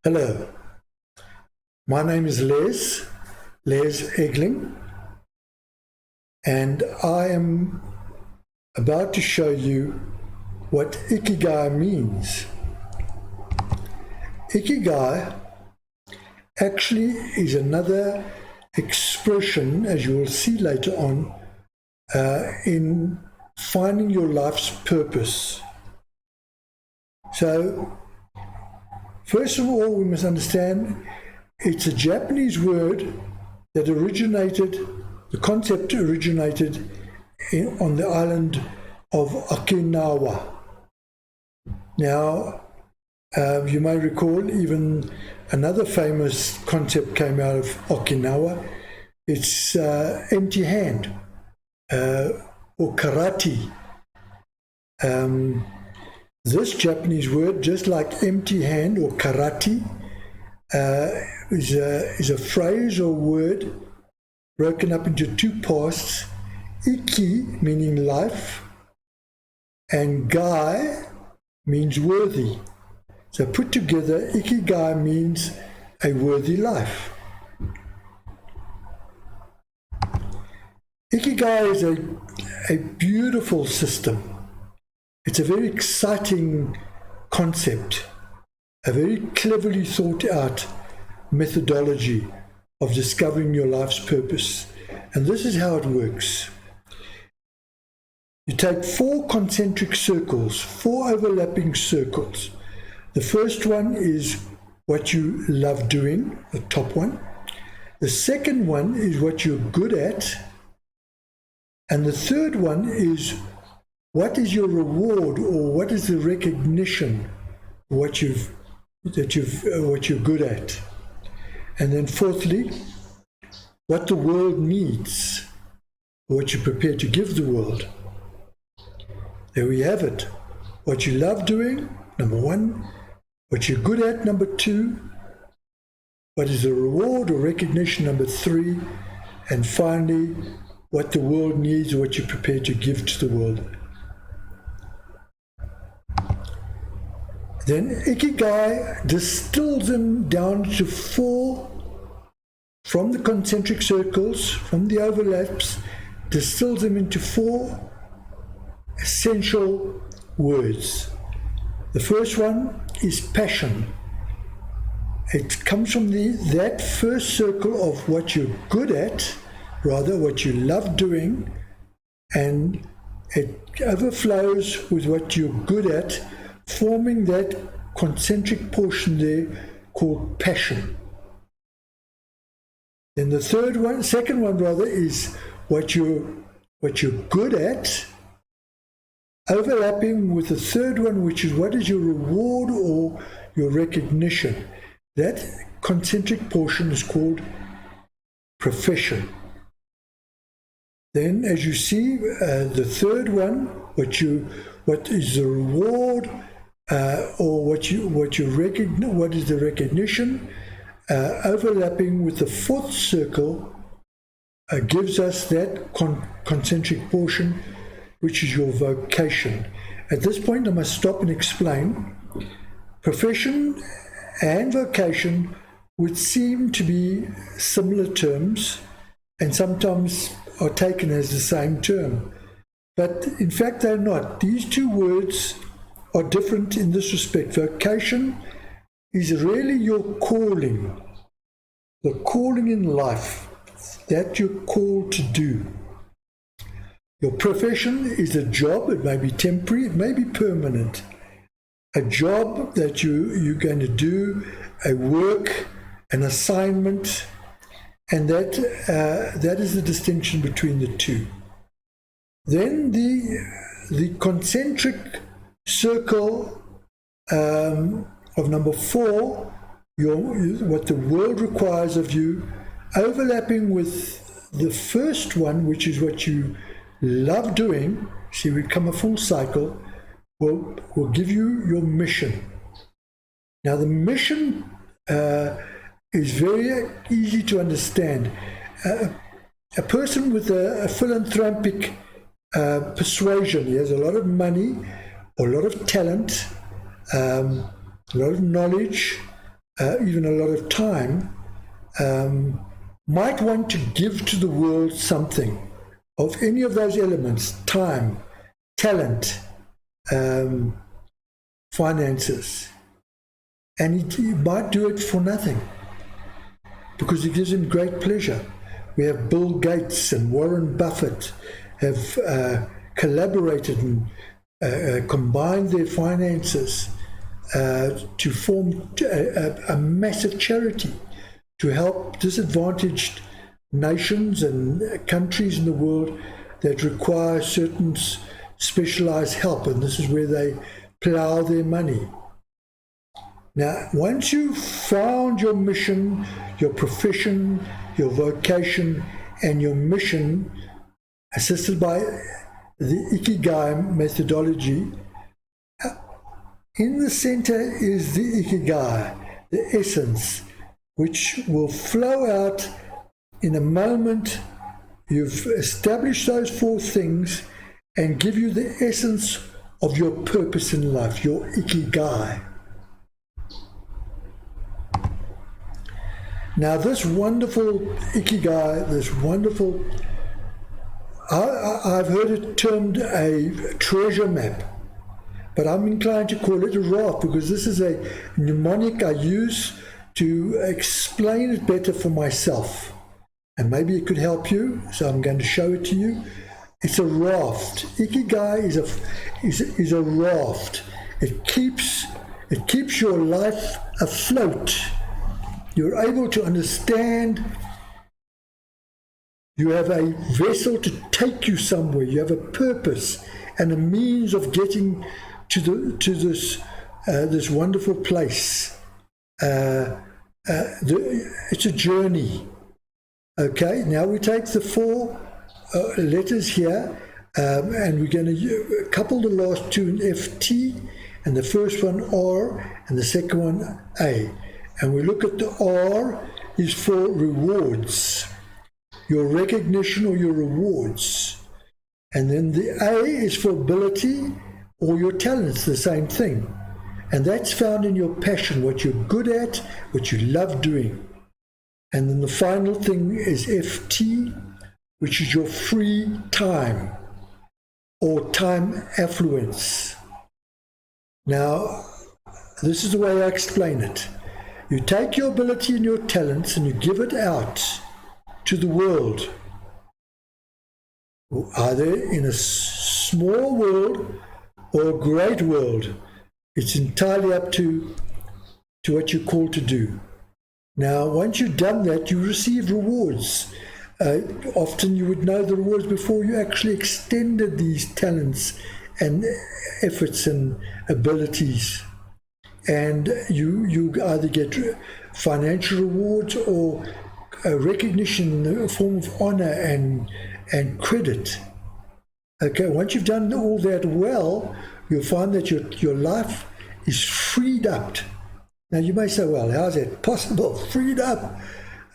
Hello, my name is Les Egling, and I am about to show you what Ikigai means. Ikigai actually is another expression, as you will see later on, in finding your life's purpose. So, first of all, we must understand it's a Japanese word that the concept originated on the island of Okinawa. Now, you may recall even another famous concept came out of Okinawa. It's empty hand or karate. This Japanese word, just like empty hand or karate, is a phrase or word broken up into two parts. Iki meaning life, and gai means worthy. So put together, Ikigai means a worthy life. Ikigai is a beautiful system. It's a very exciting concept, a very cleverly thought out methodology of discovering your life's purpose. And this is how it works. You take 4 concentric circles, 4 overlapping circles. The first one is what you love doing, the top one. The second one is what you're good at. And the third one is what is your reward, or what is the recognition what you're good at. And then fourthly, what the world needs, what you're prepared to give the world. There we have it. What you love doing, number 1. What you're good at, number 2. What is the reward or recognition, number 3. And finally, what the world needs, what you're prepared to give to the world. Then Ikigai distills them down to 4, from the concentric circles, from the overlaps, distills them into 4 essential words. The first one is passion. It comes from that first circle of what you're good at, rather what you love doing, and it overflows with what you're good at, forming that concentric portion there called passion. Then the second one is what you're good at, overlapping with the third one, which is what is your reward or your recognition. That concentric portion is called profession. Then, as you see, the third one, what is the reward, or what is the recognition, overlapping with the fourth circle, gives us that concentric portion, which is your vocation. At this point, I must stop and explain. Profession and vocation would seem to be similar terms, and sometimes are taken as the same term. But in fact, they're not. These two words are different in this respect. Vocation is really your calling, the calling in life that you're called to do. Your profession is a job. It may be temporary, it may be permanent. A job that you're going to do, a work, an assignment, and that is the distinction between the two. Then the concentric circle of number 4, what the world requires of you, overlapping with the first one, which is what you love doing. See, we come a full cycle. Will give you your mission. Now, the mission is very easy to understand. A person with a philanthropic persuasion, he has a lot of money, a lot of talent, a lot of knowledge, even a lot of time, might want to give to the world something of any of those elements: time, talent, finances. And he might do it for nothing because it gives him great pleasure. We have Bill Gates and Warren Buffett have collaborated and combined their finances to form a massive charity to help disadvantaged nations and countries in the world that require certain specialized help, and this is where they plow their money. Now, once you've found your mission, your profession, your vocation, and your mission, assisted by the Ikigai methodology, in the center is the Ikigai, the essence, which will flow out in a moment. You've established those four things and give you the essence of your purpose in life, your Ikigai. Now, this wonderful Ikigai, this wonderful, I've heard it termed a treasure map, but I'm inclined to call it a raft because this is a mnemonic I use to explain it better for myself. And maybe it could help you, so I'm going to show it to you. It's a raft. Ikigai is a raft. It keeps your life afloat. You're able to understand. You have a vessel to take you somewhere. You have a purpose and a means of getting to this wonderful place. It's a journey. Okay, now we take the four letters here, and we're going to couple the last two in FT, and the first one R, and the second one A. And we look at the R is for rewards, your recognition or your rewards. And then the A is for ability or your talents, the same thing. And that's found in your passion, what you're good at, what you love doing. And then the final thing is FT, which is your free time or time affluence. Now, this is the way I explain it. You take your ability and your talents and you give it out to the world, either in a small world or a great world. It's entirely up to what you're called to do. Now, once you've done that, you receive rewards. Often you would know the rewards before you actually extended these talents and efforts and abilities. And you either get financial rewards or recognition in the form of honor and credit. Okay, once you've done all that well, you'll find that your life is freed up. Now you may say, well, how's that possible? Freed up.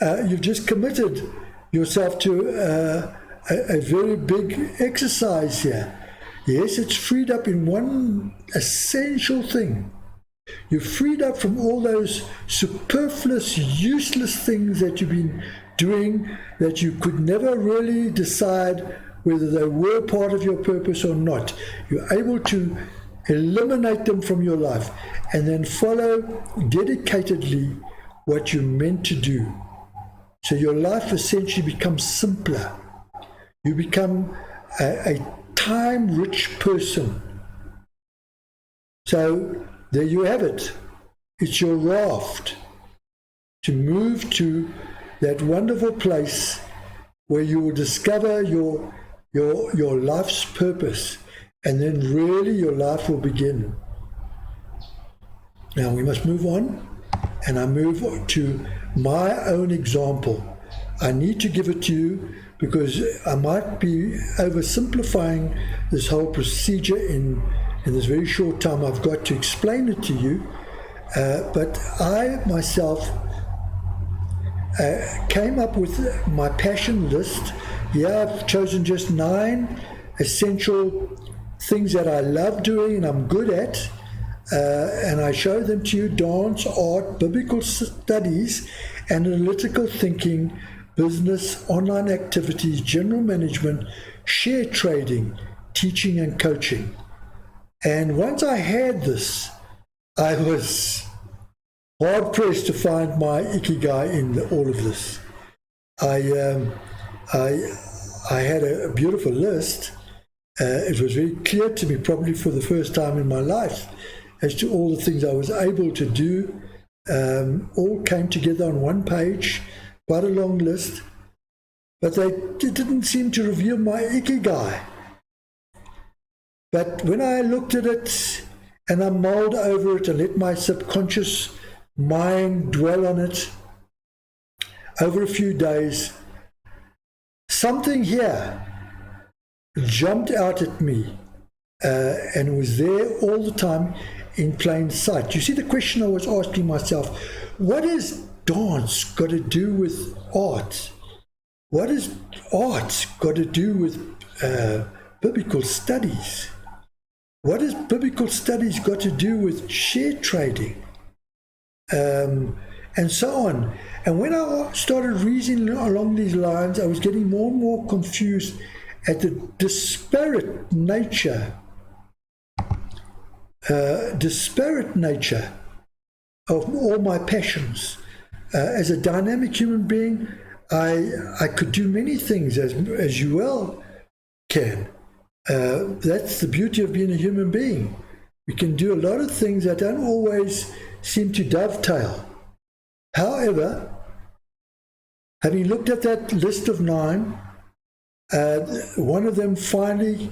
You've just committed yourself to a very big exercise here. Yes, it's freed up in one essential thing. You're freed up from all those superfluous, useless things that you've been doing that you could never really decide whether they were part of your purpose or not. You're able to eliminate them from your life and then follow dedicatedly what you're meant to do. So your life essentially becomes simpler. You become a time-rich person. So there you have it. It's your raft to move to that wonderful place where you will discover your life's purpose, and then really your life will begin. Now we must move on, and I move to my own example. I need to give it to you because I might be oversimplifying this whole procedure in this very short time I've got to explain it to you. But I myself came up with my passion list. Yeah, I've chosen just 9 essential things that I love doing and I'm good at. and I show them to you: dance, art, biblical studies, analytical thinking, business, online activities, general management, share trading, teaching and coaching. And once I had this, I was hard pressed to find my ikigai in all of this. I had a beautiful list. It was very clear to me, probably for the first time in my life, as to all the things I was able to do. All came together on one page, quite a long list, but it didn't seem to reveal my ikigai. But when I looked at it and I mulled over it and let my subconscious mind dwell on it over a few days, something here jumped out at me, and was there all the time in plain sight. You see, the question I was asking myself: what has dance got to do with art? What has art got to do with biblical studies? What has biblical studies got to do with share trading? And so on. And when I started reasoning along these lines, I was getting more and more confused at the disparate nature of all my passions. As a dynamic human being, I could do many things, as you well can. That's the beauty of being a human being. We can do a lot of things that don't always seem to dovetail. However, having looked at that list of 9, one of them finally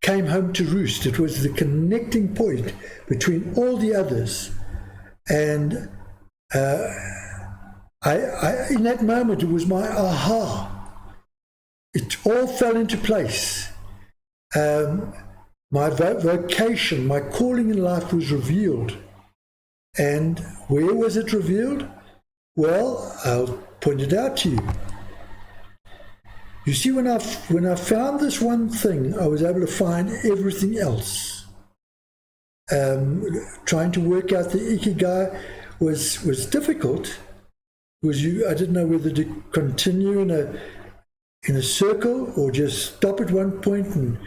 came home to roost. It was the connecting point between all the others. And in that moment, it was my aha. It all fell into place. My vocation, my calling in life was revealed. And where was it revealed? Well, I'll point it out to you. You see, when I found this one thing, I was able to find everything else. Trying to work out the ikigai was difficult, because I didn't know whether to continue in a circle or just stop at one point and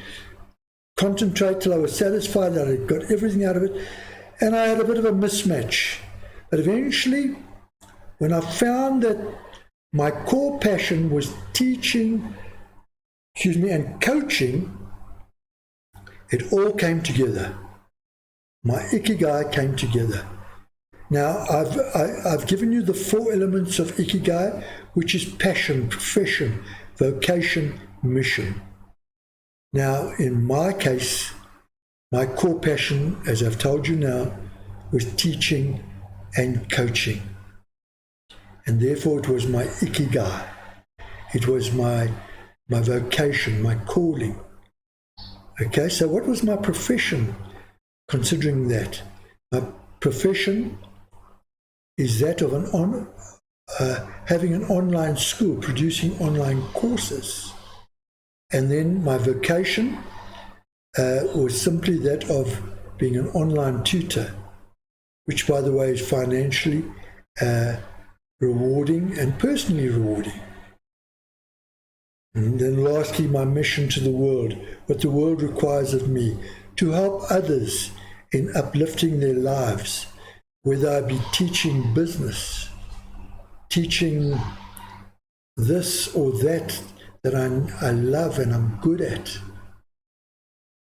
concentrate till I was satisfied that I got everything out of it. And I had a bit of a mismatch. But eventually, when I found that my core passion was teaching, and coaching, it all came together. My ikigai came together. Now, I've given you the 4 elements of ikigai, which is passion, profession, vocation, mission. Now, in my case, my core passion, as I've told you now, was teaching and coaching. And therefore it was my ikigai. It was my vocation, my calling. Okay, so what was my profession, considering that? My profession is that of having an online school, producing online courses. And then my vocation was simply that of being an online tutor, which, by the way, is financially rewarding and personally rewarding. And then lastly, my mission to the world, what the world requires of me, to help others in uplifting their lives, whether I be teaching business, teaching this or that I love and I'm good at.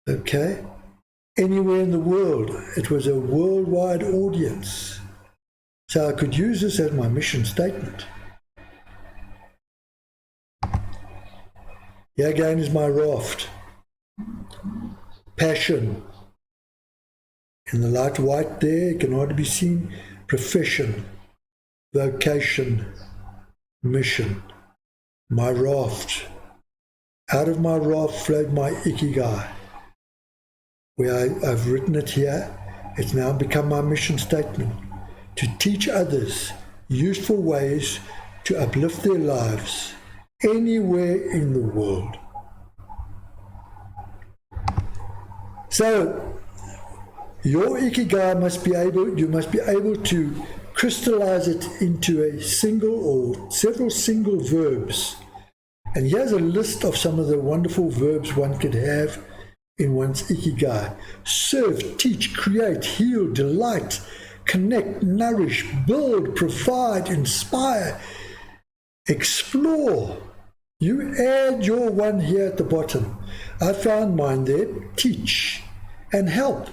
Okay? Anywhere in the world, it was a worldwide audience. So I could use this as my mission statement. Here again is my raft. Passion. In the light white there, it can hardly be seen. Profession, vocation, mission. My raft. Out of my raft flowed my ikigai. Where I've written it here, it's now become my mission statement. To teach others useful ways to uplift their lives anywhere in the world. So, Your Ikigai you must be able to crystallize it into a single or several single verbs. And here's a list of some of the wonderful verbs one could have in one's Ikigai. Serve, teach, create, heal, delight, connect, nourish, build, provide, inspire, explore. You add your one here at the bottom. I found mine there, teach, and help.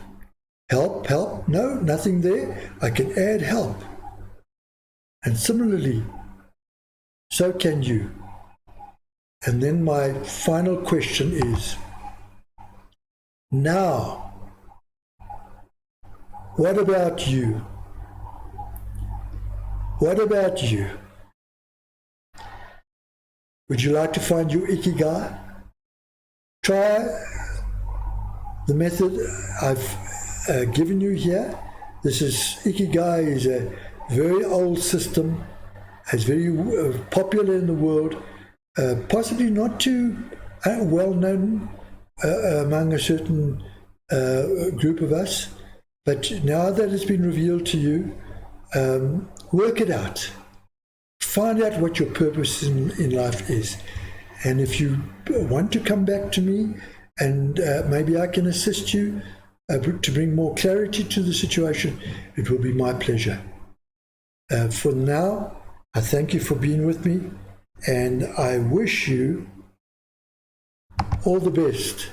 Help, no, nothing there. I can add help. And similarly, so can you. And then my final question is, now, what about you? What about you? Would you like to find your Ikigai? Try the method I've given you here. This is Ikigai is a very old system. It's very popular in the world, possibly not too well known among a certain group of us. But now that it's been revealed to you, work it out. Find out what your purpose in life is. And if you want to come back to me, and maybe I can assist you to bring more clarity to the situation, it will be my pleasure. For now, I thank you for being with me, and I wish you all the best.